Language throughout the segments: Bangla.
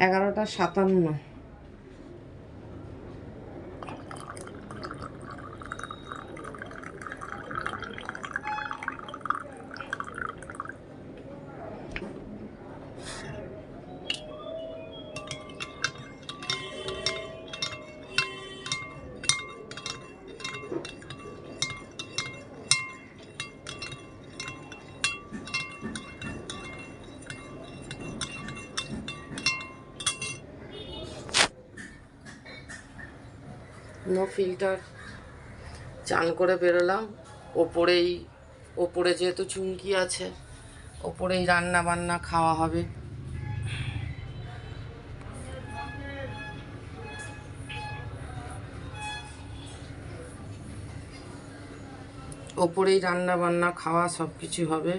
11:57। নো ফিল্টার চান করে বেরোলাম। ওপরে যেহেতু চুমকি আছে, ওপরেই রান্না বান্না খাওয়া হবে। ওপরেই রান্না বান্না খাওয়া সব কিছু হবে।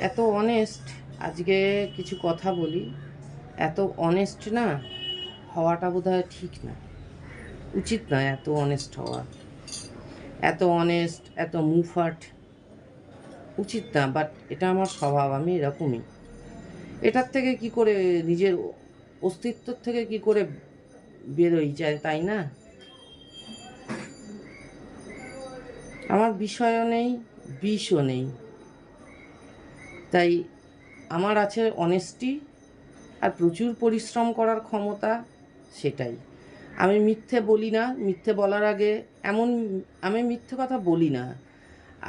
এত অনেস্ট, আজকে কিছু কথা বলি, এত অনেস্ট না হওয়াটা বোধহয় ঠিক না, উচিত না এত অনেস্ট হওয়া, এত অনেস্ট, এত মুফাট উচিত না। বাট এটা আমার স্বভাব, আমি এরকমই। এটার থেকে কি করে নিজের অস্তিত্ব থেকে কি করে বেরোই যায়, তাই না? আমার বিষয়ও নেই, বিষও নেই, তাই আমার আছে অনেস্টি আর প্রচুর পরিশ্রম করার ক্ষমতা, সেটাই। আমি মিথ্যে বলি না, মিথ্যে বলার আগে আমি মিথ্যে কথা বলি না,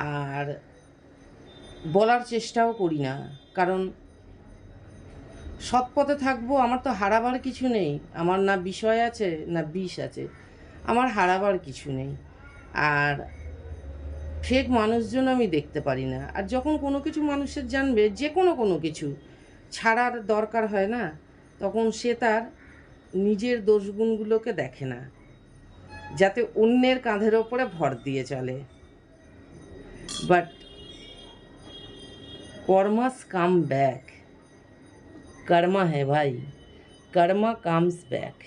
আর বলার চেষ্টাও করি না, কারণ সৎ পথে থাকবো। আমার তো হারাবার কিছু নেই, আমার না বিষয় আছে না বিষ আছে, আমার হারাবার কিছু নেই। আর ফেক মানুষজন আমি দেখতে পারি না। আর যখন কোনো কিছু মানুষের জানবে, যে কোনো কিছু ছাড়ার দরকার হয় না, তখন সে তার নিজের দোষগুণগুলোকে দেখে না, যাতে অন্যের কাঁধের ওপরে ভর দিয়ে চলে। বাট কর্মাস কাম ব্যাক, কর্মা হ্যাঁ ভাই, কর্মা কামস ব্যাক।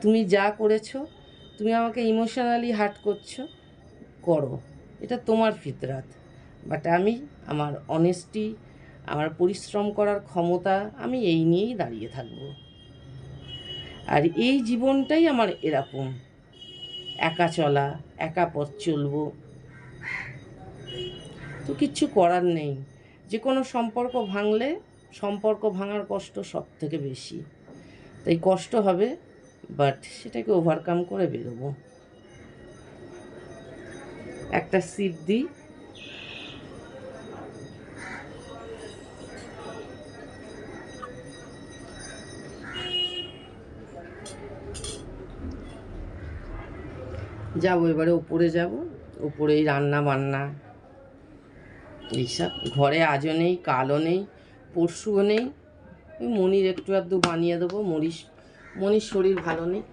তুমি যা করেছো, তুমি আমাকে ইমোশনালি হার্ট করছো, করো, এটা তোমার ফিতরাত। বাট আমি আমার অনেস্টি, আমার পরিশ্রম করার ক্ষমতা, আমি এই নিয়েই দাঁড়িয়ে থাকব। আর এই জীবনটাই আমার এরকম, একা চলা, একা পথ চলবো, তো কিচ্ছু করার নেই। যে কোনো সম্পর্ক ভাঙলে, সম্পর্ক ভাঙার কষ্ট সব থেকে বেশি, তাই কষ্ট হবে, বাট সেটাকে ওভারকাম করে বেরোবো। একটা সিপ দিই। যাবো এবারে উপরে যাব, উপরেই রান্না বান্না এইসব। ঘরে আজও নেই, কালও নেই, পরশুও নেই। ওই মনির একটু আধটু বানিয়ে দেবো, মনির শরীর ভালো নেই।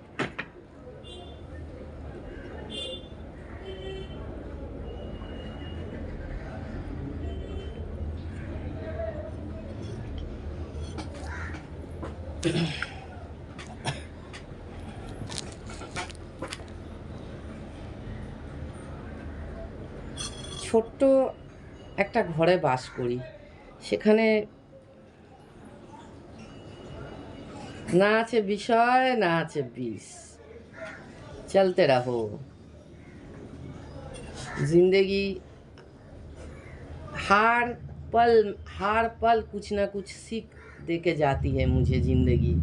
ছোট্ট একটা ঘরে বাস করি, সেখানে না আছে বিষয়, না আছে বিষ। চলতে रहो, जिंदगी हर पल कुछ ना कुछ सीख देके जाती है मुझे जिंदगी।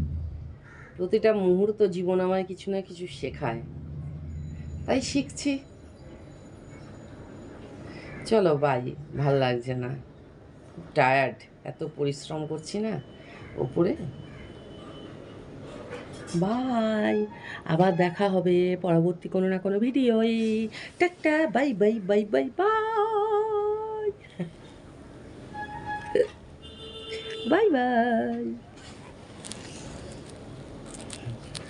প্রতিটা মুহূর্ত জীবন আমায় কিছু না কিছু শেখায়, তাই শিখছি। চলো বাই, ভাল লাগছে না, টায়ার্ড, এত পরিশ্রম করছি না ওপরে। বাই, আবার দেখা হবে পরবর্তী কোনো না কোনো ভিডিওয়ে। Tata, bye bye bye bye bye, bye by.